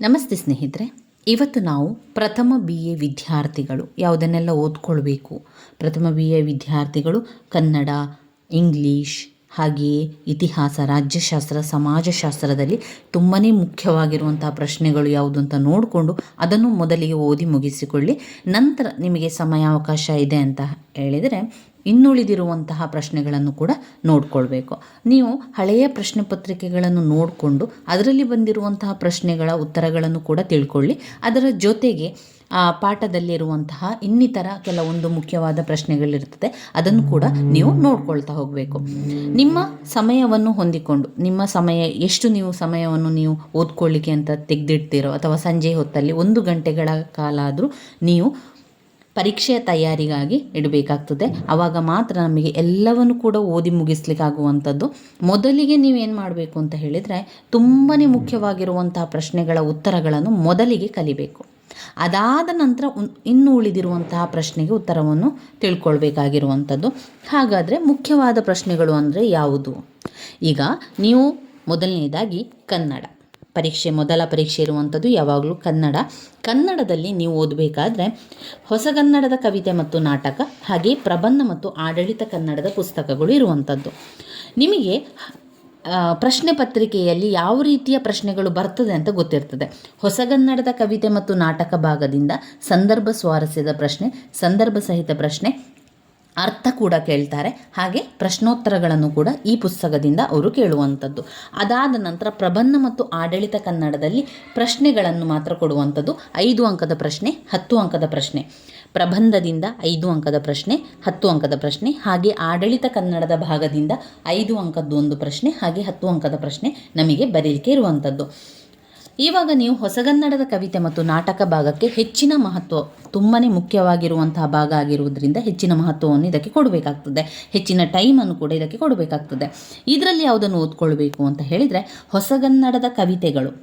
ನಮಸ್ತೆ ಸ್ನೇಹಿತರೆ, ಇವತ್ತು ನಾವು ಪ್ರಥಮ BA ವಿದ್ಯಾರ್ಥಿಗಳು ಯಾವುದನ್ನೆಲ್ಲ ಓದ್ಕೊಳ್ಬೇಕು. ಪ್ರಥಮ BA ವಿದ್ಯಾರ್ಥಿಗಳು ಕನ್ನಡ, ಇಂಗ್ಲೀಷ್, ಹಾಗೆಯೇ ಇತಿಹಾಸ, ರಾಜ್ಯಶಾಸ್ತ್ರ, ಸಮಾಜಶಾಸ್ತ್ರದಲ್ಲಿ ತುಂಬಾ ಮುಖ್ಯವಾಗಿರುವಂತಹ ಪ್ರಶ್ನೆಗಳು ಯಾವುದು ಅಂತ ನೋಡಿಕೊಂಡು ಅದನ್ನು ಮೊದಲಿಗೆ ಓದಿ ಮುಗಿಸಿಕೊಳ್ಳಿ. ನಂತರ ನಿಮಗೆ ಸಮಯಾವಕಾಶ ಇದೆ ಅಂತ ಹೇಳಿದರೆ ಇನ್ನುಳಿದಿರುವಂತಹ ಪ್ರಶ್ನೆಗಳನ್ನು ಕೂಡ ನೋಡಿಕೊಳ್ಬೇಕು. ನೀವು ಹಳೆಯ ಪ್ರಶ್ನೆ ಪತ್ರಿಕೆಗಳನ್ನು ನೋಡಿಕೊಂಡು ಅದರಲ್ಲಿ ಬಂದಿರುವಂತಹ ಪ್ರಶ್ನೆಗಳ ಉತ್ತರಗಳನ್ನು ಕೂಡ ತಿಳ್ಕೊಳ್ಳಿ. ಅದರ ಜೊತೆಗೆ ಪಾಠದಲ್ಲಿರುವಂತಹ ಇನ್ನಿತರ ಕೆಲವೊಂದು ಮುಖ್ಯವಾದ ಪ್ರಶ್ನೆಗಳಿರ್ತದೆ, ಅದನ್ನು ಕೂಡ ನೀವು ನೋಡ್ಕೊಳ್ತಾ ಹೋಗಬೇಕು. ನಿಮ್ಮ ಸಮಯವನ್ನು ಹೊಂದಿಕೊಂಡು ನೀವು ಸಮಯವನ್ನು ನೀವು ಓದ್ಕೊಳ್ಳಿಕ್ಕೆ ಅಂತ ತೆಗೆದಿಡ್ತೀರೋ ಅಥವಾ ಸಂಜೆ ಹೊತ್ತಲ್ಲಿ 1 ಗಂಟೆಗಳ ಕಾಲ ಆದರೂ ನೀವು ಪರೀಕ್ಷೆಯ ತಯಾರಿಗಾಗಿ ಇಡಬೇಕಾಗ್ತದೆ. ಆವಾಗ ಮಾತ್ರ ನಮಗೆ ಎಲ್ಲವನ್ನು ಕೂಡ ಓದಿ ಮುಗಿಸ್ಲಿಕ್ಕಾಗುವಂಥದ್ದು. ಮೊದಲಿಗೆ ನೀವೇನು ಮಾಡಬೇಕು ಅಂತ ಹೇಳಿದರೆ ತುಂಬಾ ಮುಖ್ಯವಾಗಿರುವಂತಹ ಪ್ರಶ್ನೆಗಳ ಉತ್ತರಗಳನ್ನು ಮೊದಲಿಗೆ ಕಲಿಬೇಕು. ಅದಾದ ನಂತರ ಇನ್ನು ಉಳಿದಿರುವಂತಹ ಪ್ರಶ್ನೆಗೆ ಉತ್ತರವನ್ನು ತಿಳ್ಕೊಳ್ಬೇಕಾಗಿರುವಂಥದ್ದು. ಹಾಗಾದರೆ ಮುಖ್ಯವಾದ ಪ್ರಶ್ನೆಗಳು ಅಂದರೆ ಯಾವುದು? ಈಗ ನೀವು ಮೊದಲನೇದಾಗಿ ಕನ್ನಡ ಮೊದಲ ಪರೀಕ್ಷೆ ಇರುವಂಥದ್ದು ಯಾವಾಗಲೂ ಕನ್ನಡದಲ್ಲಿ ನೀವು ಓದಬೇಕಾದ್ರೆ ಹೊಸಗನ್ನಡದ ಕವಿತೆ ಮತ್ತು ನಾಟಕ, ಹಾಗೆ ಪ್ರಬಂಧ ಮತ್ತು ಆಡಳಿತ ಕನ್ನಡದ ಪುಸ್ತಕಗಳು ಇರುವಂಥದ್ದು. ನಿಮಗೆ ಪ್ರಶ್ನೆ ಪತ್ರಿಕೆಯಲ್ಲಿ ಯಾವ ರೀತಿಯ ಪ್ರಶ್ನೆಗಳು ಬರ್ತದೆ ಅಂತ ಗೊತ್ತಿರ್ತದೆ. ಹೊಸಗನ್ನಡದ ಕವಿತೆ ಮತ್ತು ನಾಟಕ ಭಾಗದಿಂದ ಸಂದರ್ಭ ಸ್ವಾರಸ್ಯದ ಪ್ರಶ್ನೆ, ಸಂದರ್ಭ ಸಹಿತ ಪ್ರಶ್ನೆ, ಅರ್ಥ ಕೂಡ ಕೇಳ್ತಾರೆ. ಹಾಗೆ ಪ್ರಶ್ನೋತ್ತರಗಳನ್ನು ಕೂಡ ಈ ಪುಸ್ತಕದಿಂದ ಅವರು ಕೇಳುವಂಥದ್ದು. ಅದಾದ ನಂತರ ಪ್ರಬಂಧ ಮತ್ತು ಆಡಳಿತ ಕನ್ನಡದಲ್ಲಿ ಪ್ರಶ್ನೆಗಳನ್ನು ಮಾತ್ರ ಕೊಡುವಂಥದ್ದು. 5 ಅಂಕದ ಪ್ರಶ್ನೆ, 10 ಅಂಕದ ಪ್ರಶ್ನೆ. ಪ್ರಬಂಧದಿಂದ 5 ಅಂಕದ ಪ್ರಶ್ನೆ, 10 ಅಂಕದ ಪ್ರಶ್ನೆ. ಹಾಗೆ ಆಡಳಿತ ಕನ್ನಡದ ಭಾಗದಿಂದ 5 ಅಂಕದ್ದು ಒಂದು ಪ್ರಶ್ನೆ, ಹಾಗೆ 10 ಅಂಕದ ಪ್ರಶ್ನೆ ನಮಗೆ ಬರೀಲಿಕ್ಕೆ ಇರುವಂಥದ್ದು. ಇವಾಗ ನೀವು ಹೊಸಗನ್ನಡದ ಕವಿತೆ ಮತ್ತು ನಾಟಕ ಭಾಗಕ್ಕೆ ಹೆಚ್ಚಿನ ಮಹತ್ವ, ತುಂಬಾ ಮುಖ್ಯವಾಗಿರುವಂತಹ ಭಾಗ ಆಗಿರುವುದರಿಂದ ಹೆಚ್ಚಿನ ಮಹತ್ವವನ್ನು ಇದಕ್ಕೆ ಕೊಡಬೇಕಾಗ್ತದೆ. ಹೆಚ್ಚಿನ ಟೈಮನ್ನು ಕೂಡ ಇದಕ್ಕೆ ಕೊಡಬೇಕಾಗ್ತದೆ. ಇದರಲ್ಲಿ ಯಾವುದನ್ನು ಓದ್ಕೊಳ್ಬೇಕು ಅಂತ ಹೇಳಿದರೆ ಹೊಸಗನ್ನಡದ ಕವಿತೆಗಳು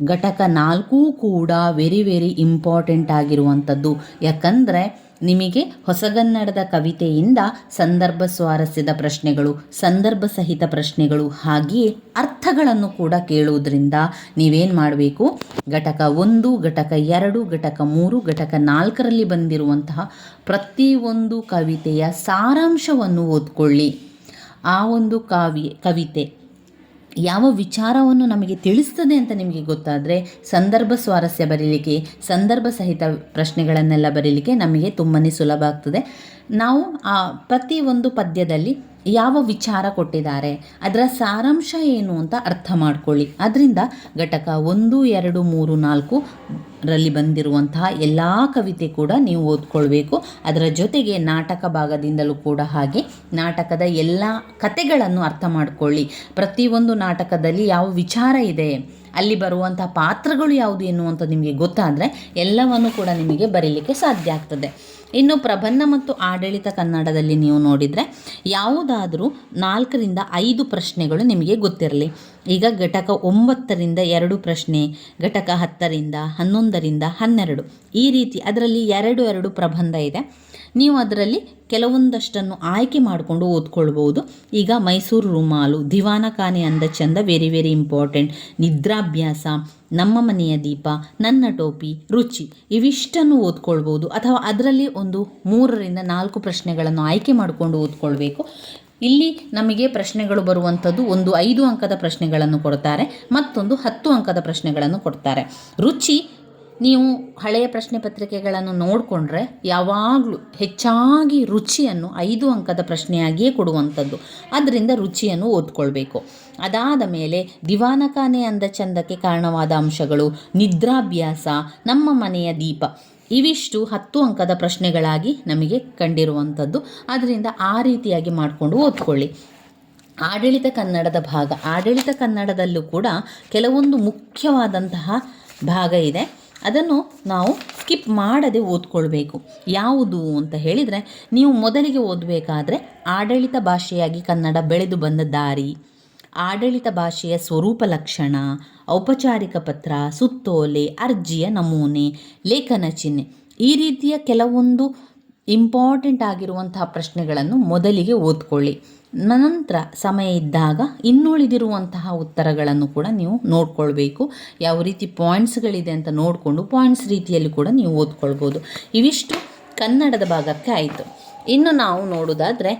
ಘಟಕ 4 ಕೂಡ ವೆರಿ ಇಂಪಾರ್ಟೆಂಟ್ ಆಗಿರುವಂಥದ್ದು. ಯಾಕಂದರೆ ನಿಮಗೆ ಹೊಸಗನ್ನಡದ ಕವಿತೆಯಿಂದ ಸಂದರ್ಭ ಸ್ವಾರಸ್ಯದ ಪ್ರಶ್ನೆಗಳು, ಸಂದರ್ಭ ಸಹಿತ ಪ್ರಶ್ನೆಗಳು, ಹಾಗೆಯೇ ಅರ್ಥಗಳನ್ನು ಕೂಡ ಕೇಳುವುದರಿಂದ ನೀವೇನು ಮಾಡಬೇಕು, ಘಟಕ 1, ಘಟಕ 2, ಘಟಕ 3, ಘಟಕ 4ರಲ್ಲಿ ಬಂದಿರುವಂತಹ ಪ್ರತಿಯೊಂದು ಕವಿತೆಯ ಸಾರಾಂಶವನ್ನು ಓದ್ಕೊಳ್ಳಿ. ಆ ಒಂದು ಕವಿತೆ ಯಾವ ವಿಚಾರವನ್ನು ನಮಗೆ ತಿಳಿಸ್ತದೆ ಅಂತ ನಿಮಗೆ ಗೊತ್ತಾದರೆ ಸಂದರ್ಭ ಸ್ವಾರಸ್ಯ ಬರೀಲಿಕ್ಕೆ, ಸಂದರ್ಭ ಸಹಿತ ಪ್ರಶ್ನೆಗಳನ್ನೆಲ್ಲ ಬರೀಲಿಕ್ಕೆ ನಮಗೆ ತುಂಬಾ ಸುಲಭ ಆಗ್ತದೆ. ನಾವು ಆ ಪ್ರತಿಯೊಂದು ಪದ್ಯದಲ್ಲಿ ಯಾವ ವಿಚಾರ ಕೊಟ್ಟಿದ್ದಾರೆ, ಅದರ ಸಾರಾಂಶ ಏನು ಅಂತ ಅರ್ಥ ಮಾಡ್ಕೊಳ್ಳಿ. ಅದರಿಂದ ಘಟಕ 1, 2, 3, 4 ರಲ್ಲಿ ಬಂದಿರುವಂತಹ ಎಲ್ಲ ಕವಿತೆ ಕೂಡ ನೀವು ಓದ್ಕೊಳ್ಬೇಕು. ಅದರ ಜೊತೆಗೆ ನಾಟಕ ಭಾಗದಿಂದಲೂ ಕೂಡ ಹಾಗೆ ನಾಟಕದ ಎಲ್ಲ ಕತೆಗಳನ್ನು ಅರ್ಥ ಮಾಡಿಕೊಳ್ಳಿ. ಪ್ರತಿಯೊಂದು ನಾಟಕದಲ್ಲಿ ಯಾವ ವಿಚಾರ ಇದೆ, ಅಲ್ಲಿ ಬರುವಂಥ ಪಾತ್ರಗಳು ಯಾವುದು ಎನ್ನುವಂಥದ್ದು ನಿಮಗೆ ಗೊತ್ತಾದರೆ ಎಲ್ಲವನ್ನು ಕೂಡ ನಿಮಗೆ ಬರೀಲಿಕ್ಕೆ ಸಾಧ್ಯ ಆಗ್ತದೆ. ಇನ್ನು ಪ್ರಬಂಧ ಮತ್ತು ಆಡಳಿತ ಕನ್ನಡದಲ್ಲಿ ನೀವು ನೋಡಿದರೆ ಯಾವುದಾದರೂ 4ರಿಂದ 5 ಪ್ರಶ್ನೆಗಳು ನಿಮಗೆ ಗೊತ್ತಿರಲಿ. ಈಗ ಘಟಕ 9ರಿಂದ 2 ಪ್ರಶ್ನೆ, ಘಟಕ 10ರಿಂದ 11ರಿಂದ 12 ಈ ರೀತಿ ಅದರಲ್ಲಿ 2 ಪ್ರಬಂಧ ಇದೆ. ನೀವು ಅದರಲ್ಲಿ ಕೆಲವೊಂದಷ್ಟನ್ನು ಆಯ್ಕೆ ಮಾಡಿಕೊಂಡು ಓದ್ಕೊಳ್ಬೋದು. ಈಗ ಮೈಸೂರು ರುಮಾಲು, ದಿವಾನ ಖಾನೆ ಅಂದ ಚಂದ ವೆರಿ ಇಂಪಾರ್ಟೆಂಟ್, ನಿದ್ರಾಭ್ಯಾಸ, ನಮ್ಮ ಮನೆಯ ದೀಪ, ನನ್ನ ಟೋಪಿ, ರುಚಿ ಇವಿಷ್ಟನ್ನು ಓದ್ಕೊಳ್ಬೋದು. ಅಥವಾ ಅದರಲ್ಲಿ ಒಂದು 3ರಿಂದ 4 ಪ್ರಶ್ನೆಗಳನ್ನು ಆಯ್ಕೆ ಮಾಡಿಕೊಂಡು ಓದ್ಕೊಳ್ಬೇಕು. ಇಲ್ಲಿ ನಮಗೆ ಪ್ರಶ್ನೆಗಳು ಬರುವಂಥದ್ದು ಒಂದು 5 ಅಂಕದ ಪ್ರಶ್ನೆಗಳನ್ನು ಕೊಡ್ತಾರೆ, ಮತ್ತೊಂದು 10 ಅಂಕದ ಪ್ರಶ್ನೆಗಳನ್ನು ಕೊಡ್ತಾರೆ. ರುಚಿ ನೀವು ಹಳೆಯ ಪ್ರಶ್ನೆ ಪತ್ರಿಕೆಗಳನ್ನು ನೋಡಿಕೊಂಡ್ರೆ ಯಾವಾಗಲೂ ಹೆಚ್ಚಾಗಿ ರುಚಿಯನ್ನು 5 ಅಂಕದ ಪ್ರಶ್ನೆಯಾಗಿಯೇ ಕೊಡುವಂಥದ್ದು. ಅದರಿಂದ ರುಚಿಯನ್ನು ಓದ್ಕೊಳ್ಬೇಕು. ಅದಾದ ಮೇಲೆ ದಿವಾನ ಖಾನೆ ಅಂದ ಚಂದಕ್ಕೆ ಕಾರಣವಾದ ಅಂಶಗಳು, ನಿದ್ರಾಭ್ಯಾಸ, ನಮ್ಮ ಮನೆಯ ದೀಪ ಇವಿಷ್ಟು 10 ಅಂಕದ ಪ್ರಶ್ನೆಗಳಾಗಿ ನಮಗೆ ಕಂಡಿರುವಂಥದ್ದು. ಅದರಿಂದ ಆ ರೀತಿಯಾಗಿ ಮಾಡಿಕೊಂಡು ಓದ್ಕೊಳ್ಳಿ. ಆಡಳಿತ ಕನ್ನಡದ ಭಾಗ, ಆಡಳಿತ ಕನ್ನಡದಲ್ಲೂ ಕೂಡ ಕೆಲವೊಂದು ಮುಖ್ಯವಾದಂತಹ ಭಾಗ ಇದೆ. ಅದನ್ನು ನಾವು ಸ್ಕಿಪ್ ಮಾಡದೆ ಓದ್ಕೊಳ್ಬೇಕು. ಯಾವುದು ಅಂತ ಹೇಳಿದರೆ ನೀವು ಮೊದಲಿಗೆ ಓದಬೇಕಾದ್ರೆ ಆಡಳಿತ ಭಾಷೆಯಾಗಿ ಕನ್ನಡ ಬೆಳೆದು ಬಂದ ದಾರಿ, ಆಡಳಿತ ಭಾಷೆಯ ಸ್ವರೂಪ ಲಕ್ಷಣ, ಔಪಚಾರಿಕ ಪತ್ರ, ಸುತ್ತೋಲೆ, ಅರ್ಜಿಯ ನಮೂನೆ, ಲೇಖನ ಚಿಹ್ನೆ ಈ ರೀತಿಯ ಕೆಲವೊಂದು ಇಂಪಾರ್ಟೆಂಟ್ ಆಗಿರುವಂತಹ ಪ್ರಶ್ನೆಗಳನ್ನು ಮೊದಲಿಗೆ ಓದ್ಕೊಳ್ಳಿ. ನಂತರ ಸಮಯ ಇದ್ದಾಗ ಇನ್ನುಳಿದಿರುವಂತಹ ಉತ್ತರಗಳನ್ನು ಕೂಡ ನೀವು ನೋಡ್ಕೊಳ್ಬೇಕು. ಯಾವ ರೀತಿ ಪಾಯಿಂಟ್ಸ್ಗಳಿದೆ ಅಂತ ನೋಡಿಕೊಂಡು ಪಾಯಿಂಟ್ಸ್ ರೀತಿಯಲ್ಲಿ ಕೂಡ ನೀವು ಓದ್ಕೊಳ್ಬೋದು. ಇವಿಷ್ಟು ಕನ್ನಡದ ಭಾಗಕ್ಕೆ ಆಯಿತು. ಇನ್ನು ನಾವು ನೋಡೋದಾದರೆ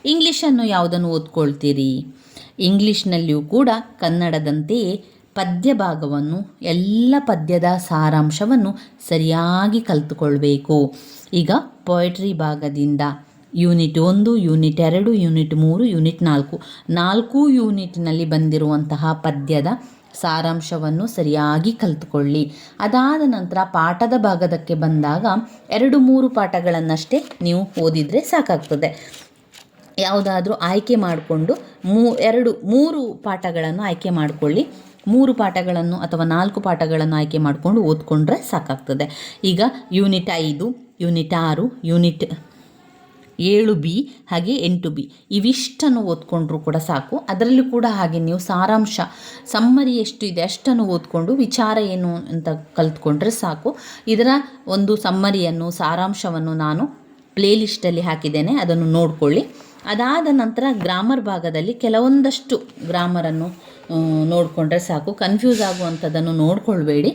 ಇಂಗ್ಲೀಷನ್ನು ಯಾವುದನ್ನು ಓದ್ಕೊಳ್ತೀರಿ? ಇಂಗ್ಲೀಷ್ನಲ್ಲಿಯೂ ಕೂಡ ಕನ್ನಡದಂತೆಯೇ ಪದ್ಯ ಭಾಗವನ್ನು, ಎಲ್ಲ ಪದ್ಯದ ಸಾರಾಂಶವನ್ನು ಸರಿಯಾಗಿ ಕಲಿತುಕೊಳ್ಬೇಕು. ಈಗ ಪೊಯೆಟ್ರಿ ಭಾಗದಿಂದ ಯೂನಿಟ್ 1, ಯೂನಿಟ್ 2, ಯೂನಿಟ್ 3, ಯೂನಿಟ್ 4 ಯೂನಿಟ್ನಲ್ಲಿ ಬಂದಿರುವಂತಹ ಪದ್ಯದ ಸಾರಾಂಶವನ್ನು ಸರಿಯಾಗಿ ಕಲಿತುಕೊಳ್ಳಿ. ಅದಾದ ನಂತರ ಪಾಠದ ಭಾಗದಕ್ಕೆ ಬಂದಾಗ 2-3 ಪಾಠಗಳನ್ನಷ್ಟೇ ನೀವು ಓದಿದರೆ ಸಾಕಾಗ್ತದೆ. ಯಾವುದಾದ್ರೂ ಆಯ್ಕೆ ಮಾಡಿಕೊಂಡು 3 ಪಾಠಗಳನ್ನು ಆಯ್ಕೆ ಮಾಡಿಕೊಳ್ಳಿ. 3 ಪಾಠಗಳನ್ನು ಅಥವಾ 4 ಪಾಠಗಳನ್ನು ಆಯ್ಕೆ ಮಾಡಿಕೊಂಡು ಓದ್ಕೊಂಡ್ರೆ ಸಾಕಾಗ್ತದೆ. ಈಗ ಯೂನಿಟ್ 5, ಯೂನಿಟ್ 6, ಯೂನಿಟ್ 7B ಹಾಗೆ 8B ಇವಿಷ್ಟನ್ನು ಓದ್ಕೊಂಡ್ರೂ ಕೂಡ ಸಾಕು. ಅದರಲ್ಲೂ ಕೂಡ ಹಾಗೆ ನೀವು ಸಾರಾಂಶ, ಸಮ್ಮರಿ ಎಷ್ಟು ಇದೆ ಅಷ್ಟನ್ನು ಓದ್ಕೊಂಡು ವಿಚಾರ ಏನು ಅಂತ ಕಲಿತ್ಕೊಂಡ್ರೆ ಸಾಕು. ಇದರ ಒಂದು ಸಮ್ಮರಿಯನ್ನು, ಸಾರಾಂಶವನ್ನು ನಾನು ಪ್ಲೇಲಿಸ್ಟಲ್ಲಿ ಹಾಕಿದ್ದೇನೆ, ಅದನ್ನು ನೋಡಿಕೊಳ್ಳಿ. ಅದಾದ ನಂತರ ಗ್ರಾಮರ್ ಭಾಗದಲ್ಲಿ ಕೆಲವೊಂದಷ್ಟು ಗ್ರಾಮರನ್ನು ನೋಡಿಕೊಂಡ್ರೆ ಸಾಕು. ಕನ್ಫ್ಯೂಸ್ ಆಗುವಂಥದ್ದನ್ನು ನೋಡ್ಕೊಳ್ಬೇಡಿ.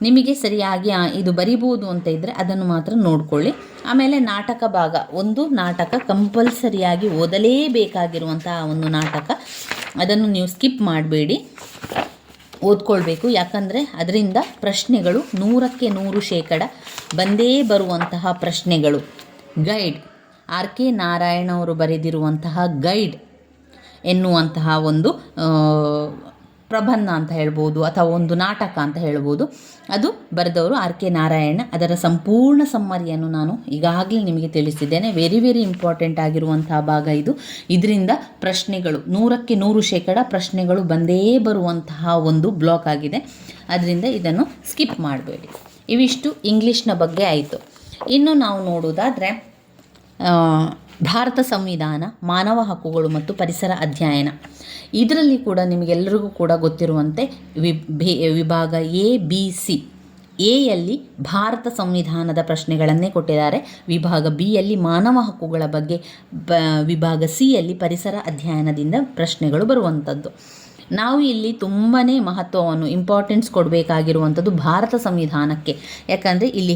ನಿಮಗೆ ಸರಿಯಾಗಿ ಇದು ಬರಿಬೋದು ಅಂತ ಇದ್ದರೆ ಅದನ್ನು ಮಾತ್ರ ನೋಡ್ಕೊಳ್ಳಿ. ಆಮೇಲೆ ನಾಟಕ ಭಾಗ, ಒಂದು ನಾಟಕ ಕಂಪಲ್ಸರಿಯಾಗಿ ಓದಲೇಬೇಕಾಗಿರುವಂತಹ ಒಂದು ನಾಟಕ, ಅದನ್ನು ನೀವು ಸ್ಕಿಪ್ ಮಾಡಬೇಡಿ, ಓದ್ಕೊಳ್ಬೇಕು. ಯಾಕಂದರೆ ಅದರಿಂದ ಪ್ರಶ್ನೆಗಳು 100ಕ್ಕೆ 100% ಬಂದೇ ಬರುವಂತಹ ಪ್ರಶ್ನೆಗಳು. ಗೈಡ್ RK ನಾರಾಯಣ ಅವರು ಬರೆದಿರುವಂತಹ ಗೈಡ್ ಎನ್ನುವಂತಹ ಒಂದು ಪ್ರಬಂಧ ಅಂತ ಹೇಳ್ಬೋದು, ಅಥವಾ ಒಂದು ನಾಟಕ ಅಂತ ಹೇಳ್ಬೋದು. ಅದು ಬರೆದವರು RK ನಾರಾಯಣ. ಅದರ ಸಂಪೂರ್ಣ ಸಮ್ಮರಿಯನ್ನು ನಾನು ಈಗಾಗಲೇ ನಿಮಗೆ ತಿಳಿಸಿದ್ದೇನೆ. ವೆರಿ ವೆರಿ ಇಂಪಾರ್ಟೆಂಟ್ ಆಗಿರುವಂತಹ ಭಾಗ ಇದು. ಇದರಿಂದ ಪ್ರಶ್ನೆಗಳು 100ಕ್ಕೆ 100% ಪ್ರಶ್ನೆಗಳು ಬಂದೇ ಬರುವಂತಹ ಒಂದು ಬ್ಲಾಕ್ ಆಗಿದೆ. ಅದರಿಂದ ಇದನ್ನು ಸ್ಕಿಪ್ ಮಾಡಬೇಡಿ. ಇವಿಷ್ಟು ಇಂಗ್ಲೀಷ್ನ ಬಗ್ಗೆ ಆಯಿತು. ಇನ್ನು ನಾವು ನೋಡುವುದಾದರೆ ಭಾರತ ಸಂವಿಧಾನ, ಮಾನವ ಹಕ್ಕುಗಳು ಮತ್ತು ಪರಿಸರ ಅಧ್ಯಯನ. ಇದರಲ್ಲಿ ಕೂಡ ನಿಮಗೆಲ್ಲರಿಗೂ ಕೂಡ ಗೊತ್ತಿರುವಂತೆ ವಿಭಾಗ A-B-C. ಎಯಲ್ಲಿ ಭಾರತ ಸಂವಿಧಾನದ ಪ್ರಶ್ನೆಗಳನ್ನೇ ಕೊಟ್ಟಿದ್ದಾರೆ. ವಿಭಾಗ B-ಯಲ್ಲಿ ಮಾನವ ಹಕ್ಕುಗಳ ಬಗ್ಗೆ, ವಿಭಾಗ C-ಯಲ್ಲಿ ಪರಿಸರ ಅಧ್ಯಯನದಿಂದ ಪ್ರಶ್ನೆಗಳು ಬರುವಂಥದ್ದು. ನಾವು ಇಲ್ಲಿ ತುಂಬಾ ಮಹತ್ವವನ್ನು, ಇಂಪಾರ್ಟೆನ್ಸ್ ಕೊಡಬೇಕಾಗಿರುವಂಥದ್ದು ಭಾರತ ಸಂವಿಧಾನಕ್ಕೆ. ಯಾಕಂದರೆ ಇಲ್ಲಿ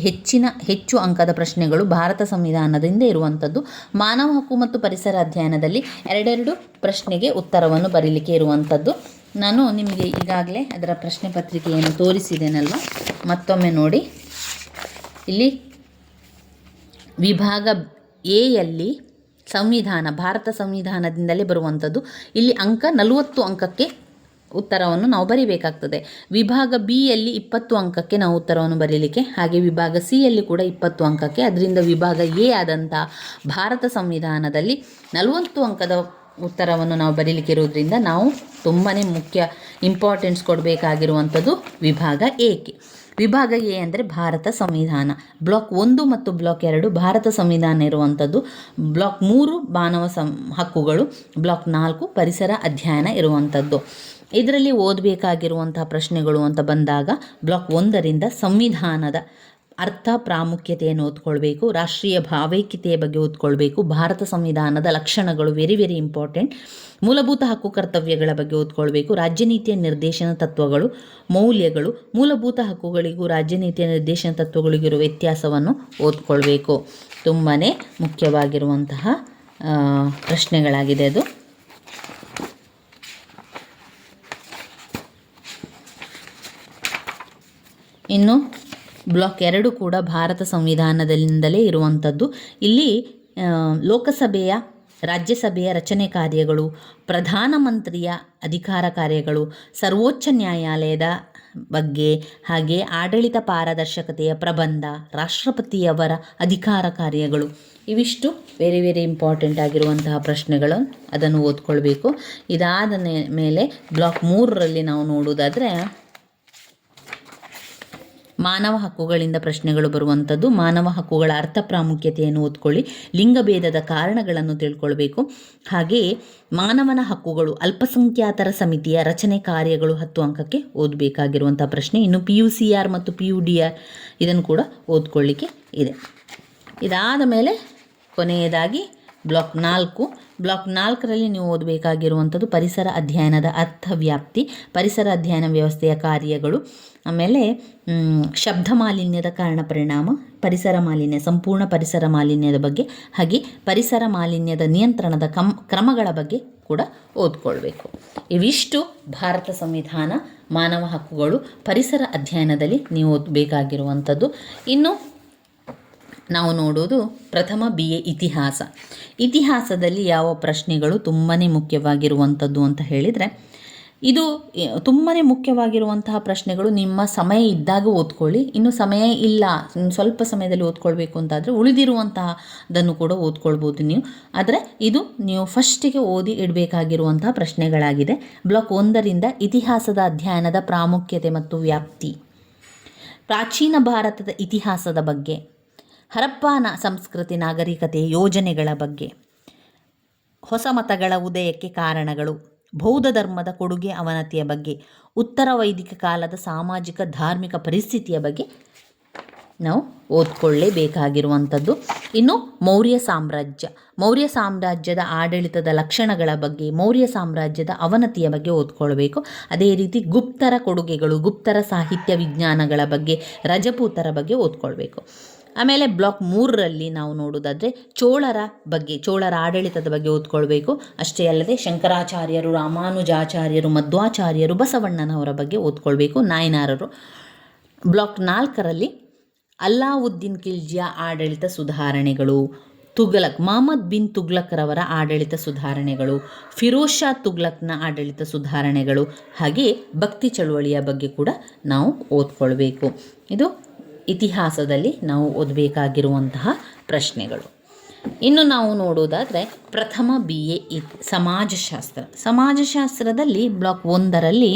ಹೆಚ್ಚು ಅಂಕದ ಪ್ರಶ್ನೆಗಳು ಭಾರತ ಸಂವಿಧಾನದಿಂದ ಇರುವಂಥದ್ದು. ಮಾನವ ಹಕ್ಕು ಮತ್ತು ಪರಿಸರ ಅಧ್ಯಯನದಲ್ಲಿ 2 ಪ್ರಶ್ನೆಗೆ ಉತ್ತರವನ್ನು ಬರೀಲಿಕ್ಕೆ ಇರುವಂಥದ್ದು. ನಾನು ನಿಮಗೆ ಈಗಾಗಲೇ ಅದರ ಪ್ರಶ್ನೆ ಪತ್ರಿಕೆಯನ್ನು ತೋರಿಸಿದ್ದೇನಲ್ವ, ಮತ್ತೊಮ್ಮೆ ನೋಡಿ. ಇಲ್ಲಿ ವಿಭಾಗ ಎಯಲ್ಲಿ ಸಂವಿಧಾನ, ಭಾರತ ಸಂವಿಧಾನದಿಂದಲೇ ಬರುವಂಥದ್ದು. ಇಲ್ಲಿ ಅಂಕ 40 ಅಂಕಕ್ಕೆ ಉತ್ತರವನ್ನು ನಾವು ಬರೀಬೇಕಾಗ್ತದೆ. ವಿಭಾಗ B-ಯಲ್ಲಿ 20 ಅಂಕಕ್ಕೆ ನಾವು ಉತ್ತರವನ್ನು ಬರೀಲಿಕ್ಕೆ, ಹಾಗೆ ವಿಭಾಗ C-ಯಲ್ಲಿ ಕೂಡ 20 ಅಂಕಕ್ಕೆ. ಅದರಿಂದ ವಿಭಾಗ A ಆದಂಥ ಭಾರತ ಸಂವಿಧಾನದಲ್ಲಿ 40 ಅಂಕದ ಉತ್ತರವನ್ನು ನಾವು ಬರೀಲಿಕ್ಕೆ ಇರೋದ್ರಿಂದ ನಾವು ತುಂಬಾ ಮುಖ್ಯ ಇಂಪಾರ್ಟೆನ್ಸ್ ಕೊಡಬೇಕಾಗಿರುವಂಥದ್ದು ವಿಭಾಗ A-ಗೆ. ವಿಭಾಗ A ಅಂದರೆ ಭಾರತ ಸಂವಿಧಾನ. ಬ್ಲಾಕ್ 1 ಮತ್ತು ಬ್ಲಾಕ್ 2 ಭಾರತ ಸಂವಿಧಾನ ಇರುವಂಥದ್ದು. ಬ್ಲಾಕ್ 3 ಮಾನವ ಹಕ್ಕುಗಳು, ಬ್ಲಾಕ್ 4 ಪರಿಸರ ಅಧ್ಯಯನ ಇರುವಂಥದ್ದು. ಇದರಲ್ಲಿ ಓದಬೇಕಾಗಿರುವಂತಹ ಪ್ರಶ್ನೆಗಳು ಅಂತ ಬಂದಾಗ ಬ್ಲಾಕ್ 1ರಿಂದ ಸಂವಿಧಾನದ ಅರ್ಥ, ಪ್ರಾಮುಖ್ಯತೆಯನ್ನು ಓದ್ಕೊಳ್ಬೇಕು. ರಾಷ್ಟ್ರೀಯ ಭಾವೈಕ್ಯತೆಯ ಬಗ್ಗೆ ಓದ್ಕೊಳ್ಬೇಕು. ಭಾರತ ಸಂವಿಧಾನದ ಲಕ್ಷಣಗಳು ವೆರಿ ವೆರಿ ಇಂಪಾರ್ಟೆಂಟ್. ಮೂಲಭೂತ ಹಕ್ಕು ಕರ್ತವ್ಯಗಳ ಬಗ್ಗೆ ಓದ್ಕೊಳ್ಬೇಕು. ರಾಜ್ಯನೀತಿಯ ನಿರ್ದೇಶನ ತತ್ವಗಳು, ಮೌಲ್ಯಗಳು, ಮೂಲಭೂತ ಹಕ್ಕುಗಳಿಗೂ ರಾಜ್ಯನೀತಿಯ ನಿರ್ದೇಶನ ತತ್ವಗಳಿಗಿರುವ ವ್ಯತ್ಯಾಸವನ್ನು ಓದ್ಕೊಳ್ಬೇಕು. ತುಂಬಾ ಮುಖ್ಯವಾಗಿರುವಂತಹ ಪ್ರಶ್ನೆಗಳಾಗಿದೆ ಅದು. ಇನ್ನು ಬ್ಲಾಕ್ 2 ಕೂಡ ಭಾರತ ಸಂವಿಧಾನದಿಂದಲೇ ಇರುವಂಥದ್ದು. ಇಲ್ಲಿ ಲೋಕಸಭೆಯ, ರಾಜ್ಯಸಭೆಯ ರಚನೆ ಕಾರ್ಯಗಳು, ಪ್ರಧಾನಮಂತ್ರಿಯ ಅಧಿಕಾರ ಕಾರ್ಯಗಳು, ಸರ್ವೋಚ್ಚ ನ್ಯಾಯಾಲಯದ ಬಗ್ಗೆ, ಹಾಗೆ ಆಡಳಿತ ಪಾರದರ್ಶಕತೆಯ ಪ್ರಬಂಧ, ರಾಷ್ಟ್ರಪತಿಯವರ ಅಧಿಕಾರ ಕಾರ್ಯಗಳು, ಇವಿಷ್ಟು ವೆರಿ ವೆರಿ ಇಂಪಾರ್ಟೆಂಟ್ ಆಗಿರುವಂತಹ ಪ್ರಶ್ನೆಗಳು. ಅದನ್ನು ಓದ್ಕೊಳ್ಬೇಕು. ಇದಾದ ಮೇಲೆ ಬ್ಲಾಕ್ 3ರಲ್ಲಿ ನಾವು ನೋಡುವುದಾದರೆ ಮಾನವ ಹಕ್ಕುಗಳಿಂದ ಪ್ರಶ್ನೆಗಳು ಬರುವಂಥದ್ದು. ಮಾನವ ಹಕ್ಕುಗಳ ಅರ್ಥ, ಪ್ರಾಮುಖ್ಯತೆಯನ್ನು ಓದ್ಕೊಳ್ಳಿ. ಲಿಂಗಭೇದದ ಕಾರಣಗಳನ್ನು ತಿಳ್ಕೊಳ್ಬೇಕು. ಹಾಗೆಯೇ ಮಾನವನ ಹಕ್ಕುಗಳು, ಅಲ್ಪಸಂಖ್ಯಾತರ ಸಮಿತಿಯ ರಚನೆ ಕಾರ್ಯಗಳು 10 ಅಂಕಕ್ಕೆ ಓದಬೇಕಾಗಿರುವಂಥ ಪ್ರಶ್ನೆ. ಇನ್ನು PUCR ಮತ್ತು PUDR ಇದನ್ನು ಕೂಡ ಓದ್ಕೊಳ್ಳಿಕ್ಕೆ ಇದೆ. ಇದಾದ ಮೇಲೆ ಕೊನೆಯದಾಗಿ ಬ್ಲಾಕ್ 4ರಲ್ಲಿ ನೀವು ಓದಬೇಕಾಗಿರುವಂಥದ್ದು ಪರಿಸರ ಅಧ್ಯಯನದ ಅರ್ಥವ್ಯಾಪ್ತಿ, ಪರಿಸರ ಅಧ್ಯಯನ ವ್ಯವಸ್ಥೆಯ ಕಾರ್ಯಗಳು, ಆಮೇಲೆ ಶಬ್ದ ಮಾಲಿನ್ಯದ ಕಾರಣ ಪರಿಣಾಮ, ಪರಿಸರ ಮಾಲಿನ್ಯ, ಸಂಪೂರ್ಣ ಪರಿಸರ ಮಾಲಿನ್ಯದ ಬಗ್ಗೆ, ಹಾಗೆ ಪರಿಸರ ಮಾಲಿನ್ಯದ ನಿಯಂತ್ರಣದ ಕ್ರಮಗಳ ಬಗ್ಗೆ ಕೂಡ ಓದ್ಕೊಳ್ಬೇಕು. ಇವಿಷ್ಟು ಭಾರತ ಸಂವಿಧಾನ, ಮಾನವ ಹಕ್ಕುಗಳು, ಪರಿಸರ ಅಧ್ಯಯನದಲ್ಲಿ ನೀವು ಓದಬೇಕಾಗಿರುವಂಥದ್ದು. ಇನ್ನು ನಾವು ನೋಡೋದು ಪ್ರಥಮ BA ಇತಿಹಾಸದಲ್ಲಿ ಯಾವ ಪ್ರಶ್ನೆಗಳು ತುಂಬಾ ಮುಖ್ಯವಾಗಿರುವಂಥದ್ದು ಅಂತ ಹೇಳಿದರೆ, ಇದು ತುಂಬಾ ಮುಖ್ಯವಾಗಿರುವಂತಹ ಪ್ರಶ್ನೆಗಳು ನಿಮ್ಮ ಸಮಯ ಇದ್ದಾಗ ಓದ್ಕೊಳ್ಳಿ. ಇನ್ನು ಸಮಯ ಇಲ್ಲ, ಸ್ವಲ್ಪ ಸಮಯದಲ್ಲಿ ಓದ್ಕೊಳ್ಬೇಕು ಅಂತಾದರೆ ಉಳಿದಿರುವಂತಹದನ್ನು ಕೂಡ ಓದ್ಕೊಳ್ಬೋದು ನೀವು. ಆದರೆ ಇದು ನೀವು ಫಸ್ಟಿಗೆ ಓದಿ ಇಡಬೇಕಾಗಿರುವಂತಹ ಪ್ರಶ್ನೆಗಳಾಗಿದೆ. ಬ್ಲಾಕ್ 1ರಿಂದ ಇತಿಹಾಸದ ಅಧ್ಯಯನದ ಪ್ರಾಮುಖ್ಯತೆ ಮತ್ತು ವ್ಯಾಪ್ತಿ, ಪ್ರಾಚೀನ ಭಾರತದ ಇತಿಹಾಸದ ಬಗ್ಗೆ, ಹರಪ್ಪನ ಸಂಸ್ಕೃತಿ ನಾಗರಿಕತೆ ಯೋಜನೆಗಳ ಬಗ್ಗೆ, ಹೊಸ ಮತಗಳ ಉದಯಕ್ಕೆ ಕಾರಣಗಳು, ಬೌದ್ಧ ಧರ್ಮದ ಕೊಡುಗೆ ಅವನತಿಯ ಬಗ್ಗೆ, ಉತ್ತರ ವೈದಿಕ ಕಾಲದ ಸಾಮಾಜಿಕ ಧಾರ್ಮಿಕ ಪರಿಸ್ಥಿತಿಯ ಬಗ್ಗೆ ನಾವು ಓದ್ಕೊಳ್ಳೇಬೇಕಾಗಿರುವಂಥದ್ದು. ಇನ್ನು ಮೌರ್ಯ ಸಾಮ್ರಾಜ್ಯದ ಆಡಳಿತದ ಲಕ್ಷಣಗಳ ಬಗ್ಗೆ, ಮೌರ್ಯ ಸಾಮ್ರಾಜ್ಯದ ಅವನತಿಯ ಬಗ್ಗೆ ಓದ್ಕೊಳ್ಬೇಕು. ಅದೇ ರೀತಿ ಗುಪ್ತರ ಕೊಡುಗೆಗಳು, ಗುಪ್ತರ ಸಾಹಿತ್ಯ ವಿಜ್ಞಾನಗಳ ಬಗ್ಗೆ, ರಜಪೂತರ ಬಗ್ಗೆ ಓದ್ಕೊಳ್ಬೇಕು. ಆಮೇಲೆ ಬ್ಲಾಕ್ 3ರಲ್ಲಿ ನಾವು ನೋಡೋದಾದರೆ ಚೋಳರ ಆಡಳಿತದ ಬಗ್ಗೆ ಓದ್ಕೊಳ್ಬೇಕು. ಅಷ್ಟೇ ಅಲ್ಲದೆ ಶಂಕರಾಚಾರ್ಯರು, ರಾಮಾನುಜಾಚಾರ್ಯರು, ಮಧ್ವಾಚಾರ್ಯರು, ಬಸವಣ್ಣನವರ ಬಗ್ಗೆ ಓದ್ಕೊಳ್ಬೇಕು, ನಾಯನಾರರು. ಬ್ಲಾಕ್ 4ರಲ್ಲಿ ಅಲ್ಲಾವುದ್ದೀನ್ ಖಿಲ್ಜಿಯ ಆಡಳಿತ ಸುಧಾರಣೆಗಳು, ಮಹಮ್ಮದ್ ಬಿನ್ ತುಘಲಕ್ರವರ ಆಡಳಿತ ಸುಧಾರಣೆಗಳು, ಫಿರೋಜ್ ಶಾ ತುಘಲಕ್ನ ಆಡಳಿತ ಸುಧಾರಣೆಗಳು, ಹಾಗೆಯೇ ಭಕ್ತಿ ಚಳುವಳಿಯ ಬಗ್ಗೆ ಕೂಡ ನಾವು ಓದ್ಕೊಳ್ಬೇಕು. ಇದು ಇತಿಹಾಸದಲ್ಲಿ ನಾವು ಓದಬೇಕಾಗಿರುವಂತಹ ಪ್ರಶ್ನೆಗಳು. ಇನ್ನು ನಾವು ನೋಡೋದಾದರೆ ಪ್ರಥಮ BA ಸಮಾಜಶಾಸ್ತ್ರದಲ್ಲಿ ಬ್ಲಾಕ್ 1ರಲ್ಲಿ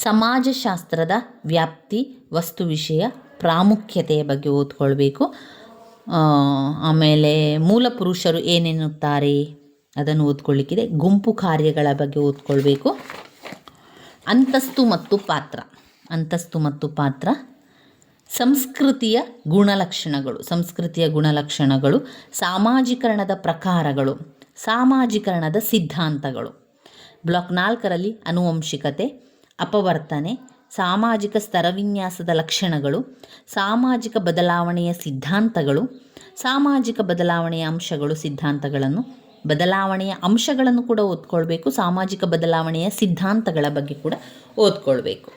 ಸಮಾಜಶಾಸ್ತ್ರದ ವ್ಯಾಪ್ತಿ, ವಸ್ತು ವಿಷಯ, ಪ್ರಾಮುಖ್ಯತೆಯ ಬಗ್ಗೆ ಓದ್ಕೊಳ್ಬೇಕು. ಆಮೇಲೆ ಮೂಲ ಪುರುಷರು ಏನೆನ್ನುತ್ತಾರೆ ಅದನ್ನು ಓದ್ಕೊಳ್ಳಿಕ್ಕಿದೆ. ಗುಂಪು ಕಾರ್ಯಗಳ ಬಗ್ಗೆ ಓದ್ಕೊಳ್ಬೇಕು. ಅಂತಸ್ತು ಮತ್ತು ಪಾತ್ರ, ಸಂಸ್ಕೃತಿಯ ಗುಣಲಕ್ಷಣಗಳು, ಸಾಮಾಜೀಕರಣದ ಪ್ರಕಾರಗಳು, ಸಾಮಾಜೀಕರಣದ ಸಿದ್ಧಾಂತಗಳು. ಬ್ಲಾಕ್ 4ರಲ್ಲಿ ಅನುವಂಶಿಕತೆ, ಅಪವರ್ತನೆ, ಸಾಮಾಜಿಕ ಸ್ತರವಿನ್ಯಾಸದ ಲಕ್ಷಣಗಳು, ಸಾಮಾಜಿಕ ಬದಲಾವಣೆಯ ಸಿದ್ಧಾಂತಗಳು, ಸಾಮಾಜಿಕ ಬದಲಾವಣೆಯ ಅಂಶಗಳನ್ನು ಕೂಡ ಓದ್ಕೊಳ್ಬೇಕು. ಸಾಮಾಜಿಕ ಬದಲಾವಣೆಯ ಸಿದ್ಧಾಂತಗಳ ಬಗ್ಗೆ ಕೂಡ ಓದ್ಕೊಳ್ಬೇಕು.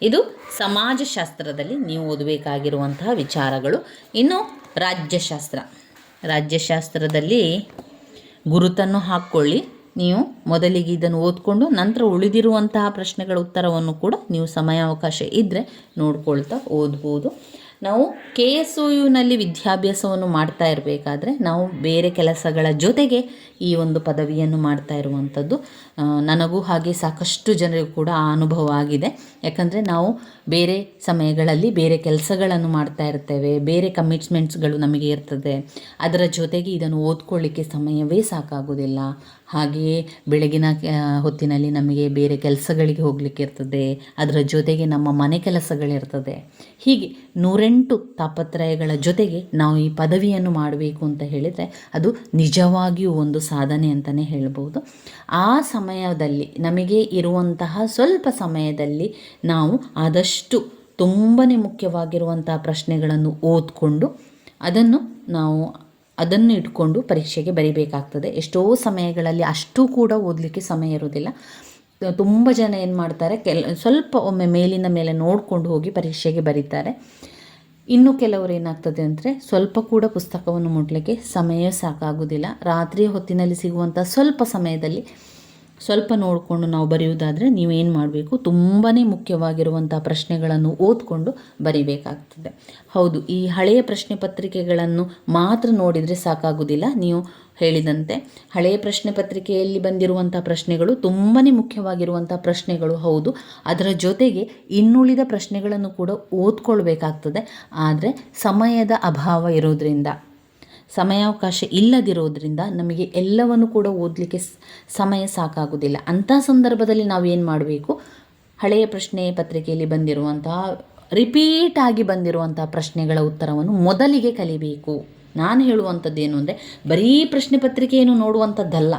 ಇದು ಸಮಾಜಶಾಸ್ತ್ರದಲ್ಲಿ ನೀವು ಓದಬೇಕಾಗಿರುವಂತಹ ವಿಚಾರಗಳು. ಇನ್ನು ರಾಜ್ಯಶಾಸ್ತ್ರದಲ್ಲಿ ಗುರುತನ್ನು ಹಾಕ್ಕೊಳ್ಳಿ. ನೀವು ಮೊದಲಿಗೆ ಇದನ್ನು ಓದ್ಕೊಂಡು ನಂತರ ಉಳಿದಿರುವಂತಹ ಪ್ರಶ್ನೆಗಳ ಉತ್ತರವನ್ನು ಕೂಡ ನೀವು ಸಮಯಾವಕಾಶ ಇದ್ದರೆ ನೋಡ್ಕೊಳ್ತಾ ಓದ್ಬೋದು. ನಾವು KSOUನಲ್ಲಿ ವಿದ್ಯಾಭ್ಯಾಸವನ್ನು ಮಾಡ್ತಾ ಇರಬೇಕಾದ್ರೆ ನಾವು ಬೇರೆ ಕೆಲಸಗಳ ಜೊತೆಗೆ ಈ ಒಂದು ಪದವಿಯನ್ನು ಮಾಡ್ತಾ ಇರುವಂಥದ್ದು. ನನಗೂ ಹಾಗೆ ಸಾಕಷ್ಟು ಜನರಿಗೂ ಕೂಡ ಆ ಅನುಭವ ಆಗಿದೆ. ಯಾಕಂದರೆ ನಾವು ಬೇರೆ ಸಮಯಗಳಲ್ಲಿ ಬೇರೆ ಕೆಲಸಗಳನ್ನು ಮಾಡ್ತಾ ಇರ್ತೇವೆ, ಬೇರೆ ಕಮಿಟ್ಮೆಂಟ್ಸ್ಗಳು ನಮಗೆ ಇರ್ತದೆ. ಅದರ ಜೊತೆಗೆ ಇದನ್ನು ಓದ್ಕೊಳ್ಳಿಕ್ಕೆ ಸಮಯವೇ ಸಾಕಾಗೋದಿಲ್ಲ. ಹಾಗೆಯೇ ಬೆಳಗಿನ ಹೊತ್ತಿನಲ್ಲಿ ನಮಗೆ ಬೇರೆ ಕೆಲಸಗಳಿಗೆ ಹೋಗಲಿಕ್ಕೆ ಇರ್ತದೆ, ಅದರ ಜೊತೆಗೆ ನಮ್ಮ ಮನೆ ಕೆಲಸಗಳಿರ್ತದೆ. ಹೀಗೆ 108 ತಾಪತ್ರಯಗಳ ಜೊತೆಗೆ ನಾವು ಈ ಪದವಿಯನ್ನು ಮಾಡಬೇಕು ಅಂತ ಹೇಳಿದರೆ ಅದು ನಿಜವಾಗಿಯೂ ಒಂದು ಸಾಧನೆ ಅಂತಲೇ ಹೇಳ್ಬೋದು. ಆ ಸಮಯದಲ್ಲಿ ನಮಗೆ ಇರುವಂತಹ ಸ್ವಲ್ಪ ಸಮಯದಲ್ಲಿ ನಾವು ಆದಷ್ಟು ತುಂಬಾ ಮುಖ್ಯವಾಗಿರುವಂತಹ ಪ್ರಶ್ನೆಗಳನ್ನು ಓದ್ಕೊಂಡು ಅದನ್ನು ಇಟ್ಕೊಂಡು ಪರೀಕ್ಷೆಗೆ ಬರಿಬೇಕಾಗ್ತದೆ. ಎಷ್ಟೋ ಸಮಯಗಳಲ್ಲಿ ಅಷ್ಟು ಕೂಡ ಓದಲಿಕ್ಕೆ ಸಮಯ ಇರೋದಿಲ್ಲ. ತುಂಬ ಜನ ಏನು ಮಾಡ್ತಾರೆ, ಸ್ವಲ್ಪ ಒಮ್ಮೆ ಮೇಲಿನ ಮೇಲೆ ನೋಡಿಕೊಂಡು ಹೋಗಿ ಪರೀಕ್ಷೆಗೆ ಬರೀತಾರೆ. ಇನ್ನು ಕೆಲವರು ಏನಾಗ್ತದೆ ಅಂದರೆ ಸ್ವಲ್ಪ ಕೂಡ ಪುಸ್ತಕವನ್ನು ಮುಟ್ಲಿಕ್ಕೆ ಸಮಯ ಸಾಕಾಗೋದಿಲ್ಲ. ರಾತ್ರಿಯ ಹೊತ್ತಿನಲ್ಲಿ ಸಿಗುವಂಥ ಸ್ವಲ್ಪ ಸಮಯದಲ್ಲಿ ಸ್ವಲ್ಪ ನೋಡಿಕೊಂಡು ನಾವು ಬರೆಯುವುದಾದರೆ ನೀವೇನು ಮಾಡಬೇಕು, ತುಂಬಾ ಮುಖ್ಯವಾಗಿರುವಂಥ ಪ್ರಶ್ನೆಗಳನ್ನು ಓದ್ಕೊಂಡು ಬರಿಬೇಕಾಗ್ತದೆ. ಹೌದು, ಈ ಹಳೆಯ ಪ್ರಶ್ನೆ ಪತ್ರಿಕೆಗಳನ್ನು ಮಾತ್ರ ನೋಡಿದರೆ ಸಾಕಾಗೋದಿಲ್ಲ. ನೀವು ಹೇಳಿದಂತೆ ಹಳೆಯ ಪ್ರಶ್ನೆ ಪತ್ರಿಕೆಯಲ್ಲಿ ಬಂದಿರುವಂಥ ಪ್ರಶ್ನೆಗಳು ತುಂಬಾ ಮುಖ್ಯವಾಗಿರುವಂಥ ಪ್ರಶ್ನೆಗಳು ಹೌದು. ಅದರ ಜೊತೆಗೆ ಇನ್ನುಳಿದ ಪ್ರಶ್ನೆಗಳನ್ನು ಕೂಡ ಓದ್ಕೊಳ್ಬೇಕಾಗ್ತದೆ. ಆದರೆ ಸಮಯದ ಅಭಾವ ಇರೋದರಿಂದ, ಸಮಯಾವಕಾಶ ಇಲ್ಲದಿರೋದ್ರಿಂದ ನಮಗೆ ಎಲ್ಲವನ್ನು ಕೂಡ ಓದಲಿಕ್ಕೆ ಸಮಯ ಸಾಕಾಗೋದಿಲ್ಲ. ಅಂಥ ಸಂದರ್ಭದಲ್ಲಿ ನಾವೇನು ಮಾಡಬೇಕು, ಹಳೆಯ ಪ್ರಶ್ನೆ ಪತ್ರಿಕೆಯಲ್ಲಿ ಬಂದಿರುವಂತಹ ರಿಪೀಟ್ ಆಗಿ ಬಂದಿರುವಂಥ ಪ್ರಶ್ನೆಗಳ ಉತ್ತರವನ್ನು ಮೊದಲಿಗೆ ಕಲಿಬೇಕು. ನಾನು ಹೇಳುವಂಥದ್ದು ಏನು ಅಂದರೆ, ಬರೀ ಪ್ರಶ್ನೆ ಪತ್ರಿಕೆಯನ್ನು ನೋಡುವಂಥದ್ದಲ್ಲ.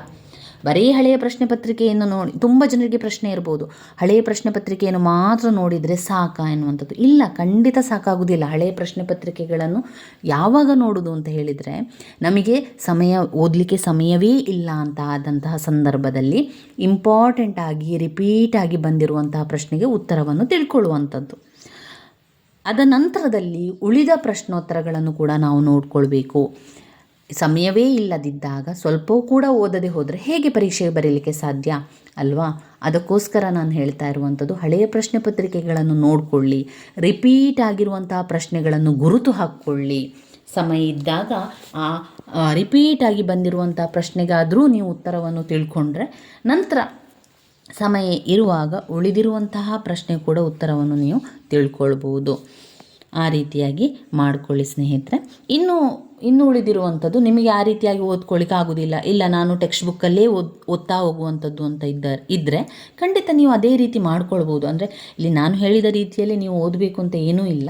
ಬರೀ ಹಳೆಯ ಪ್ರಶ್ನೆ ಪತ್ರಿಕೆಯನ್ನು ನೋಡಿ, ತುಂಬ ಜನರಿಗೆ ಪ್ರಶ್ನೆ ಇರ್ಬೋದು, ಹಳೆಯ ಪ್ರಶ್ನೆ ಪತ್ರಿಕೆಯನ್ನು ಮಾತ್ರ ನೋಡಿದರೆ ಸಾಕಾ ಎನ್ನುವಂಥದ್ದು. ಇಲ್ಲ, ಖಂಡಿತ ಸಾಕಾಗುವುದಿಲ್ಲ. ಹಳೆಯ ಪ್ರಶ್ನೆ ಪತ್ರಿಕೆಗಳನ್ನು ಯಾವಾಗ ನೋಡೋದು ಅಂತ ಹೇಳಿದರೆ, ನಮಗೆ ಓದಲಿಕ್ಕೆ ಸಮಯವೇ ಇಲ್ಲ ಅಂತ ಆದಂತಹ ಸಂದರ್ಭದಲ್ಲಿ ಇಂಪಾರ್ಟೆಂಟಾಗಿ ರಿಪೀಟಾಗಿ ಬಂದಿರುವಂತಹ ಪ್ರಶ್ನೆಗೆ ಉತ್ತರವನ್ನು ತಿಳ್ಕೊಳ್ಳುವಂಥದ್ದು. ಅದ ನಂತರದಲ್ಲಿ ಉಳಿದ ಪ್ರಶ್ನೋತ್ತರಗಳನ್ನು ಕೂಡ ನಾವು ನೋಡಿಕೊಳ್ಬೇಕು. ಸಮಯವೇ ಇಲ್ಲದಿದ್ದಾಗ ಸ್ವಲ್ಪವೂ ಕೂಡ ಓದದೆ ಹೋದರೆ ಹೇಗೆ ಪರೀಕ್ಷೆಗೆ ಬರೀಲಿಕ್ಕೆ ಸಾಧ್ಯ ಅಲ್ವಾ? ಅದಕ್ಕೋಸ್ಕರ ನಾನು ಹೇಳ್ತಾ ಇರುವಂಥದ್ದು, ಹಳೆಯ ಪ್ರಶ್ನೆ ಪತ್ರಿಕೆಗಳನ್ನು ನೋಡಿಕೊಳ್ಳಿ, ರಿಪೀಟ್ ಆಗಿರುವಂತಹ ಪ್ರಶ್ನೆಗಳನ್ನು ಗುರುತು ಹಾಕ್ಕೊಳ್ಳಿ. ಸಮಯ ಇದ್ದಾಗ ಆ ರಿಪೀಟಾಗಿ ಬಂದಿರುವಂಥ ಪ್ರಶ್ನೆಗಾದರೂ ನೀವು ಉತ್ತರವನ್ನು ತಿಳ್ಕೊಂಡ್ರೆ, ನಂತರ ಸಮಯ ಇರುವಾಗ ಉಳಿದಿರುವಂತಹ ಪ್ರಶ್ನೆ ಕೂಡ ಉತ್ತರವನ್ನು ನೀವು ತಿಳ್ಕೊಳ್ಬೋದು. ಆ ರೀತಿಯಾಗಿ ಮಾಡಿಕೊಳ್ಳಿ ಸ್ನೇಹಿತರೆ. ಇನ್ನು ಉಳಿದಿರುವಂಥದ್ದು ನಿಮಗೆ ಆ ರೀತಿಯಾಗಿ ಓದ್ಕೊಳ್ಳಿಕ್ಕೆ ಆಗೋದಿಲ್ಲ, ಇಲ್ಲ ನಾನು ಟೆಕ್ಸ್ಟ್ ಬುಕ್ಕಲ್ಲೇ ಓದ್ತಾ ಹೋಗುವಂಥದ್ದು ಅಂತ ಇದ್ದರೆ ಖಂಡಿತ ನೀವು ಅದೇ ರೀತಿ ಮಾಡ್ಕೊಳ್ಬೋದು. ಅಂದರೆ ಇಲ್ಲಿ ನಾನು ಹೇಳಿದ ರೀತಿಯಲ್ಲಿ ನೀವು ಓದಬೇಕು ಅಂತ ಏನೂ ಇಲ್ಲ.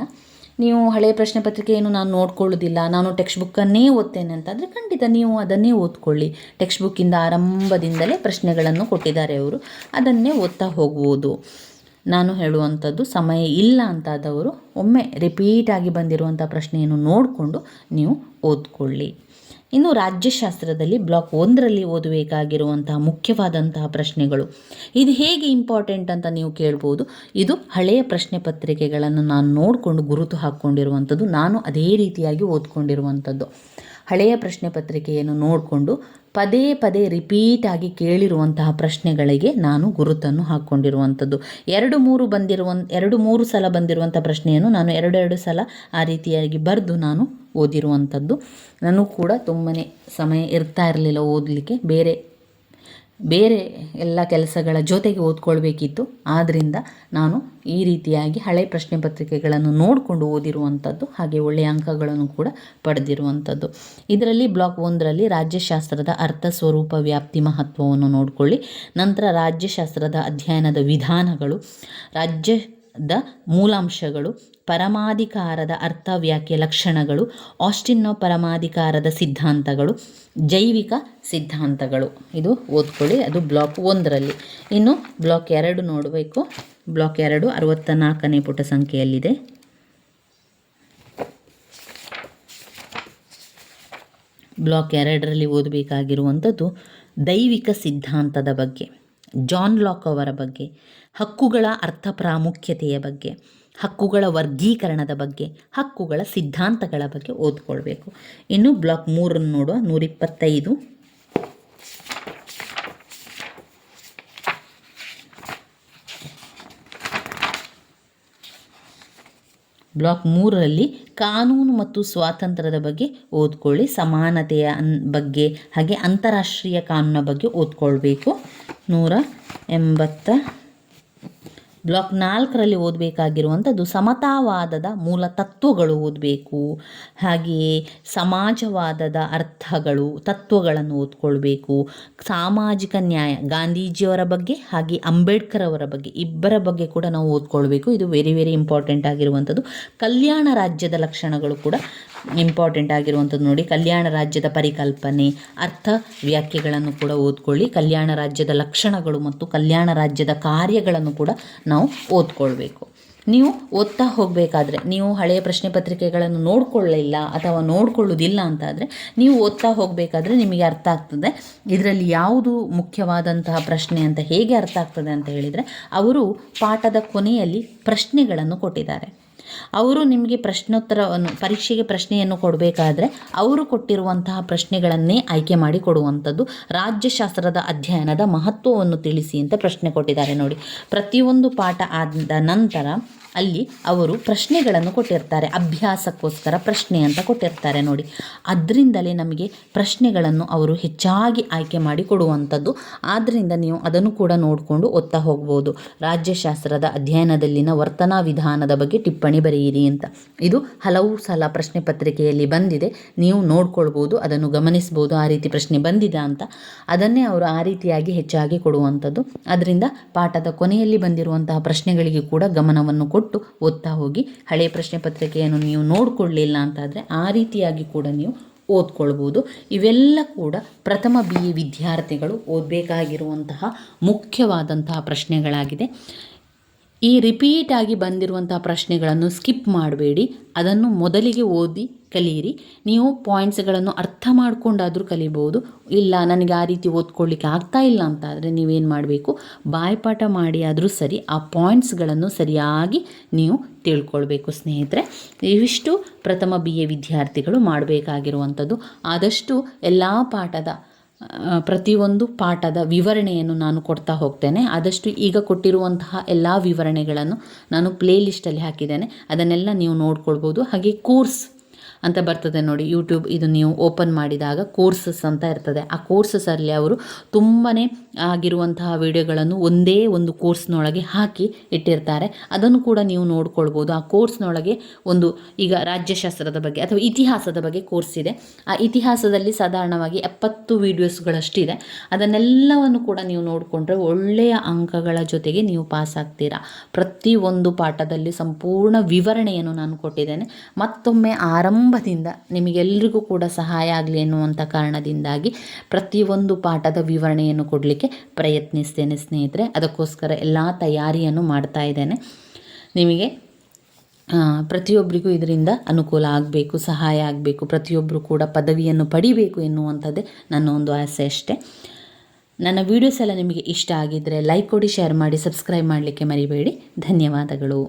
ನೀವು ಹಳೆಯ ಪ್ರಶ್ನೆ ಪತ್ರಿಕೆಯನ್ನು ನಾನು ನೋಡ್ಕೊಳ್ಳೋದಿಲ್ಲ, ನಾನು ಟೆಕ್ಸ್ಟ್ ಬುಕ್ಕನ್ನೇ ಓದ್ತೇನೆ ಅಂತಂದರೆ ಖಂಡಿತ ನೀವು ಅದನ್ನೇ ಓದ್ಕೊಳ್ಳಿ. ಟೆಕ್ಸ್ಟ್ ಬುಕ್ಕಿಂದ ಆರಂಭದಿಂದಲೇ ಪ್ರಶ್ನೆಗಳನ್ನು ಕೊಟ್ಟಿದ್ದಾರೆ ಅವರು, ಅದನ್ನೇ ಓದ್ತಾ ಹೋಗ್ಬೋದು. ನಾನು ಹೇಳುವಂಥದ್ದು, ಸಮಯ ಇಲ್ಲ ಅಂತಾದವರು ಒಮ್ಮೆ ರಿಪೀಟಾಗಿ ಬಂದಿರುವಂಥ ಪ್ರಶ್ನೆಯನ್ನು ನೋಡಿಕೊಂಡು ನೀವು ಓದ್ಕೊಳ್ಳಿ. ಇನ್ನು ರಾಜ್ಯಶಾಸ್ತ್ರದಲ್ಲಿ ಬ್ಲಾಕ್ 1ರಲ್ಲಿ ಓದಬೇಕಾಗಿರುವಂತಹ ಮುಖ್ಯವಾದಂತಹ ಪ್ರಶ್ನೆಗಳು, ಇದು ಹೇಗೆ ಇಂಪಾರ್ಟೆಂಟ್ ಅಂತ ನೀವು ಕೇಳ್ಬೋದು. ಇದು ಹಳೆಯ ಪ್ರಶ್ನೆ ಪತ್ರಿಕೆಗಳನ್ನು ನಾನು ನೋಡಿಕೊಂಡು ಗುರುತು ಹಾಕ್ಕೊಂಡಿರುವಂಥದ್ದು, ನಾನು ಅದೇ ರೀತಿಯಾಗಿ ಓದ್ಕೊಂಡಿರುವಂಥದ್ದು. ಹಳೆಯ ಪ್ರಶ್ನೆ ಪತ್ರಿಕೆಯನ್ನು ನೋಡಿಕೊಂಡು ಪದೇ ಪದೇ ರಿಪೀಟಾಗಿ ಕೇಳಿರುವಂತಹ ಪ್ರಶ್ನೆಗಳಿಗೆ ನಾನು ಗುರುತನ್ನು ಹಾಕ್ಕೊಂಡಿರುವಂಥದ್ದು. 2-3 ಸಲ ಬಂದಿರುವಂಥ ಪ್ರಶ್ನೆಯನ್ನು ನಾನು 2 ಸಲ ಆ ರೀತಿಯಾಗಿ ಬರೆದು ನಾನು ಓದಿರುವಂಥದ್ದು. ನನಗೂ ಕೂಡ ತುಂಬಾ ಸಮಯ ಇರ್ತಾ ಇರಲಿಲ್ಲ ಓದಲಿಕ್ಕೆ, ಬೇರೆ ಎಲ್ಲ ಕೆಲಸಗಳ ಜೊತೆಗೆ ಓದ್ಕೊಳ್ಬೇಕಿತ್ತು. ಆದ್ದರಿಂದ ನಾನು ಈ ರೀತಿಯಾಗಿ ಹಳೆ ಪ್ರಶ್ನೆ ಪತ್ರಿಕೆಗಳನ್ನು ನೋಡಿಕೊಂಡು ಓದಿರುವಂಥದ್ದು, ಹಾಗೆ ಒಳ್ಳೆಯ ಅಂಕಗಳನ್ನು ಕೂಡ ಪಡೆದಿರುವಂಥದ್ದು. ಇದರಲ್ಲಿ ಬ್ಲಾಕ್ 1ರಲ್ಲಿ ರಾಜ್ಯಶಾಸ್ತ್ರದ ಅರ್ಥ, ಸ್ವರೂಪ, ವ್ಯಾಪ್ತಿ, ಮಹತ್ವವನ್ನು ನೋಡಿಕೊಳ್ಳಿ. ನಂತರ ರಾಜ್ಯಶಾಸ್ತ್ರದ ಅಧ್ಯಯನದ ವಿಧಾನಗಳು, ರಾಜ್ಯದ ಮೂಲಾಂಶಗಳು, ಪರಮಾಧಿಕಾರದ ಅರ್ಥ, ವ್ಯಾಖ್ಯೆ, ಲಕ್ಷಣಗಳು, ಆಸ್ಟಿನ್ನ ಪರಮಾಧಿಕಾರದ ಸಿದ್ಧಾಂತಗಳು, ಜೈವಿಕ ಸಿದ್ಧಾಂತಗಳು. ಇದು ಓದ್ಕೊಳ್ಳಿ, ಅದು ಬ್ಲಾಕ್ 1ರಲ್ಲಿ. ಇನ್ನು ಬ್ಲಾಕ್ 2 ನೋಡಬೇಕು. ಬ್ಲಾಕ್ 2 64ನೇ ಪುಟ ಸಂಖ್ಯೆಯಲ್ಲಿದೆ. ಬ್ಲಾಕ್ 2ರಲ್ಲಿ ಓದಬೇಕಾಗಿರುವಂಥದ್ದು ದೈವಿಕ ಸಿದ್ಧಾಂತದ ಬಗ್ಗೆ, ಜಾನ್ ಲಾಕ್ ಅವರ ಬಗ್ಗೆ, ಹಕ್ಕುಗಳ ಅರ್ಥ ಪ್ರಾಮುಖ್ಯತೆಯ ಬಗ್ಗೆ, ಹಕ್ಕುಗಳ ವರ್ಗೀಕರಣದ ಬಗ್ಗೆ, ಹಕ್ಕುಗಳ ಸಿದ್ಧಾಂತಗಳ ಬಗ್ಗೆ ಓದ್ಕೊಳ್ಬೇಕು. ಇನ್ನು ಬ್ಲಾಕ್ 3 ನೋಡುವ. 125. ಬ್ಲಾಕ್ 3ರಲ್ಲಿ ಕಾನೂನು ಮತ್ತು ಸ್ವಾತಂತ್ರ್ಯದ ಬಗ್ಗೆ ಓದ್ಕೊಳ್ಳಿ. ಸಮಾನತೆಯ ಬಗ್ಗೆ ಹಾಗೆ ಅಂತಾರಾಷ್ಟ್ರೀಯ ಕಾನೂನಿನ ಬಗ್ಗೆ ಓದ್ಕೊಳ್ಬೇಕು. 180. ಬ್ಲಾಕ್ 4ರಲ್ಲಿ ಓದಬೇಕಾಗಿರುವಂಥದ್ದು ಸಮತಾವಾದದ ಮೂಲ ತತ್ವಗಳು ಓದಬೇಕು. ಹಾಗೆಯೇ ಸಮಾಜವಾದದ ಅರ್ಥಗಳು, ತತ್ವಗಳನ್ನು ಓದ್ಕೊಳ್ಬೇಕು. ಸಾಮಾಜಿಕ ನ್ಯಾಯ, ಗಾಂಧೀಜಿಯವರ ಬಗ್ಗೆ ಹಾಗೆ ಅಂಬೇಡ್ಕರ್ ಅವರ ಬಗ್ಗೆ, ಇಬ್ಬರ ಬಗ್ಗೆ ಕೂಡ ನಾವು ಓದ್ಕೊಳ್ಬೇಕು. ಇದು ವೆರಿ ವೆರಿ ಇಂಪಾರ್ಟೆಂಟ್ ಆಗಿರುವಂಥದ್ದು. ಕಲ್ಯಾಣ ರಾಜ್ಯದ ಲಕ್ಷಣಗಳು ಕೂಡ ಇಂಪಾರ್ಟೆಂಟ್ ಆಗಿರುವಂಥದ್ದು ನೋಡಿ. ಕಲ್ಯಾಣ ರಾಜ್ಯದ ಪರಿಕಲ್ಪನೆ, ಅರ್ಥ, ವ್ಯಾಖ್ಯೆಗಳನ್ನು ಕೂಡ ಓದ್ಕೊಳ್ಳಿ. ಕಲ್ಯಾಣ ರಾಜ್ಯದ ಲಕ್ಷಣಗಳು ಮತ್ತು ಕಲ್ಯಾಣ ರಾಜ್ಯದ ಕಾರ್ಯಗಳನ್ನು ಕೂಡ ನಾವು ಓದ್ಕೊಳ್ಬೇಕು. ನೀವು ಓದ್ತಾ ಹೋಗಬೇಕಾದ್ರೆ, ನೀವು ಹಳೆಯ ಪ್ರಶ್ನೆ ಪತ್ರಿಕೆಗಳನ್ನು ನೋಡಿಕೊಳ್ಳಿಲ್ಲ ಅಥವಾ ನೋಡಿಕೊಳ್ಳೋದಿಲ್ಲ ಅಂತಾದರೆ, ನೀವು ಓದ್ತಾ ಹೋಗಬೇಕಾದ್ರೆ ನಿಮಗೆ ಅರ್ಥ ಆಗ್ತದೆ ಇದರಲ್ಲಿ ಯಾವುದು ಮುಖ್ಯವಾದಂತಹ ಪ್ರಶ್ನೆ ಅಂತ. ಹೇಗೆ ಅರ್ಥ ಆಗ್ತದೆ ಅಂತ ಹೇಳಿದರೆ, ಅವರು ಪಾಠದ ಕೊನೆಯಲ್ಲಿ ಪ್ರಶ್ನೆಗಳನ್ನು ಕೊಟ್ಟಿದ್ದಾರೆ. ಅವರು ನಿಮಗೆ ಪರೀಕ್ಷೆಗೆ ಪ್ರಶ್ನೆಯನ್ನು ಕೊಡಬೇಕಾದ್ರೆ ಅವರು ಕೊಟ್ಟಿರುವಂತಹ ಪ್ರಶ್ನೆಗಳನ್ನೇ ಆಯ್ಕೆ ಮಾಡಿ ಕೊಡುವಂಥದ್ದು. ರಾಜ್ಯಶಾಸ್ತ್ರದ ಅಧ್ಯಯನದ ಮಹತ್ವವನ್ನು ತಿಳಿಸಿ ಅಂತ ಪ್ರಶ್ನೆ ಕೊಟ್ಟಿದ್ದಾರೆ ನೋಡಿ. ಪ್ರತಿಯೊಂದು ಪಾಠ ಆದ ನಂತರ ಅಲ್ಲಿ ಅವರು ಪ್ರಶ್ನೆಗಳನ್ನು ಕೊಟ್ಟಿರ್ತಾರೆ, ಅಭ್ಯಾಸಕ್ಕೋಸ್ಕರ ಪ್ರಶ್ನೆ ಅಂತ ಕೊಟ್ಟಿರ್ತಾರೆ ನೋಡಿ. ಅದರಿಂದಲೇ ನಮಗೆ ಪ್ರಶ್ನೆಗಳನ್ನು ಅವರು ಹೆಚ್ಚಾಗಿ ಆಯ್ಕೆ ಮಾಡಿ ಕೊಡುವಂಥದ್ದು. ಆದ್ದರಿಂದ ನೀವು ಅದನ್ನು ಕೂಡ ನೋಡಿಕೊಂಡು ಓದ್ತಾ ಹೋಗ್ಬೋದು. ರಾಜ್ಯಶಾಸ್ತ್ರದ ಅಧ್ಯಯನದಲ್ಲಿನ ವರ್ತನಾ ವಿಧಾನದ ಬಗ್ಗೆ ಟಿಪ್ಪಣಿ ಬರೆಯಿರಿ ಅಂತ. ಇದು ಹಲವು ಸಲ ಪ್ರಶ್ನೆ ಪತ್ರಿಕೆಯಲ್ಲಿ ಬಂದಿದೆ, ನೀವು ನೋಡ್ಕೊಳ್ಬೋದು, ಅದನ್ನು ಗಮನಿಸ್ಬೋದು. ಆ ರೀತಿ ಪ್ರಶ್ನೆ ಬಂದಿದೆ ಅಂತ ಅದನ್ನೇ ಅವರು ಆ ರೀತಿಯಾಗಿ ಹೆಚ್ಚಾಗಿ ಕೊಡುವಂಥದ್ದು. ಅದರಿಂದ ಪಾಠದ ಕೊನೆಯಲ್ಲಿ ಬಂದಿರುವಂತಹ ಪ್ರಶ್ನೆಗಳಿಗೆ ಕೂಡ ಗಮನವನ್ನು ಕೊಟ್ಟು ಓದ್ತಾ ಹೋಗಿ. ಹಳೆಯ ಪ್ರಶ್ನೆ ಪತ್ರಿಕೆಯನ್ನು ನೀವು ನೋಡಿಕೊಳ್ಳಲಿಲ್ಲ ಅಂತಾದರೆ ಆ ರೀತಿಯಾಗಿ ಕೂಡ ನೀವು ಓದ್ಕೊಳ್ಬೋದು. ಇವೆಲ್ಲ ಕೂಡ ಪ್ರಥಮ BA ವಿದ್ಯಾರ್ಥಿಗಳು ಓದಬೇಕಾಗಿರುವಂತಹ ಮುಖ್ಯವಾದಂತಹ ಪ್ರಶ್ನೆಗಳಾಗಿದೆ. ಈ ರಿಪೀಟ್ ಆಗಿ ಬಂದಿರುವಂತಹ ಪ್ರಶ್ನೆಗಳನ್ನು ಸ್ಕಿಪ್ ಮಾಡಬೇಡಿ, ಅದನ್ನು ಮೊದಲಿಗೆ ಓದಿ ಕಲಿಯಿರಿ. ನೀವು ಪಾಯಿಂಟ್ಸ್ಗಳನ್ನು ಅರ್ಥ ಮಾಡ್ಕೊಂಡಾದರೂ ಕಲಿಬೋದು. ಇಲ್ಲ ನನಗೆ ಆ ರೀತಿ ಓದ್ಕೊಳ್ಳಿಕ್ಕೆ ಆಗ್ತಾ ಇಲ್ಲ ಅಂತ ಆದರೆ ನೀವೇನು ಮಾಡಬೇಕು, ಬಾಯ್ಪಾಠ ಮಾಡಿ ಆದರೂ ಸರಿ ಆ ಪಾಯಿಂಟ್ಸ್ಗಳನ್ನು ಸರಿಯಾಗಿ ನೀವು ತಿಳ್ಕೊಳ್ಬೇಕು ಸ್ನೇಹಿತರೆ. ಇವಿಷ್ಟು ಪ್ರಥಮ BA ವಿದ್ಯಾರ್ಥಿಗಳು ಮಾಡಬೇಕಾಗಿರುವಂಥದ್ದು. ಆದಷ್ಟು ಎಲ್ಲ ಪ್ರತಿಯೊಂದು ಪಾಠದ ವಿವರಣೆಯನ್ನು ನಾನು ಕೊಡ್ತಾ ಹೋಗ್ತೇನೆ. ಆದಷ್ಟು ಈಗ ಕೊಟ್ಟಿರುವಂತಹ ಎಲ್ಲ ವಿವರಣೆಗಳನ್ನು ನಾನು ಪ್ಲೇ ಲಿಸ್ಟಲ್ಲಿ ಹಾಕಿದ್ದೇನೆ, ಅದನ್ನೆಲ್ಲ ನೀವು ನೋಡ್ಕೊಳ್ಬೋದು. ಹಾಗೆ ಕೋರ್ಸ್ ಅಂತ ಬರ್ತದೆ ನೋಡಿ, ಯೂಟ್ಯೂಬ್ ಇದು ನೀವು ಓಪನ್ ಮಾಡಿದಾಗ ಕೋರ್ಸಸ್ ಅಂತ ಇರ್ತದೆ. ಆ ಕೋರ್ಸಸಲ್ಲಿ ಅವರು ತುಂಬಾ ಆಗಿರುವಂತಹ ವಿಡಿಯೋಗಳನ್ನು ಒಂದೇ ಒಂದು ಕೋರ್ಸ್ನೊಳಗೆ ಹಾಕಿ ಇಟ್ಟಿರ್ತಾರೆ. ಅದನ್ನು ಕೂಡ ನೀವು ನೋಡ್ಕೊಳ್ಬೋದು. ಆ ಕೋರ್ಸ್ನೊಳಗೆ ಒಂದು ಈಗ ರಾಜ್ಯಶಾಸ್ತ್ರದ ಬಗ್ಗೆ ಅಥವಾ ಇತಿಹಾಸದ ಬಗ್ಗೆ ಕೋರ್ಸ್ ಇದೆ. ಆ ಇತಿಹಾಸದಲ್ಲಿ ಸಾಧಾರಣವಾಗಿ 70 ವೀಡಿಯೋಸ್ಗಳಷ್ಟಿದೆ. ಅದನ್ನೆಲ್ಲವನ್ನು ಕೂಡ ನೀವು ನೋಡಿಕೊಂಡ್ರೆ ಒಳ್ಳೆಯ ಅಂಕಗಳ ಜೊತೆಗೆ ನೀವು ಪಾಸ್ ಆಗ್ತೀರಾ. ಪ್ರತಿಯೊಂದು ಪಾಠದಲ್ಲಿ ಸಂಪೂರ್ಣ ವಿವರಣೆಯನ್ನು ನಾನು ಕೊಟ್ಟಿದ್ದೇನೆ. ಮತ್ತೊಮ್ಮೆ ಆರಂಭದಿಂದ ನಿಮಗೆಲ್ಲರಿಗೂ ಕೂಡ ಸಹಾಯ ಆಗಲಿ ಎನ್ನುವಂಥ ಕಾರಣದಿಂದಾಗಿ ಪ್ರತಿಯೊಂದು ಪಾಠದ ವಿವರಣೆಯನ್ನು ಕೊಡಲಿಕ್ಕೆ ಪ್ರಯತ್ನಿಸ್ತೇನೆ ಸ್ನೇಹಿತರೆ. ಅದಕ್ಕೋಸ್ಕರ ಎಲ್ಲ ತಯಾರಿಯನ್ನು ಮಾಡ್ತಾ ಇದ್ದೇನೆ. ನಿಮಗೆ ಪ್ರತಿಯೊಬ್ಬರಿಗೂ ಇದರಿಂದ ಅನುಕೂಲ ಆಗಬೇಕು, ಸಹಾಯ ಆಗಬೇಕು, ಪ್ರತಿಯೊಬ್ಬರು ಕೂಡ ಪದವಿಯನ್ನು ಪಡಿಬೇಕು ಎನ್ನುವಂಥದ್ದೇ ನನ್ನ ಒಂದು ಆಸೆ ಅಷ್ಟೇ. ನನ್ನ ವೀಡಿಯೋಸ್ ಎಲ್ಲ ನಿಮಗೆ ಇಷ್ಟ ಆಗಿದ್ದರೆ ಲೈಕ್ ಕೊಡಿ, ಶೇರ್ ಮಾಡಿ, ಸಬ್ಸ್ಕ್ರೈಬ್ ಮಾಡಲಿಕ್ಕೆ ಮರಿಬೇಡಿ. ಧನ್ಯವಾದಗಳು.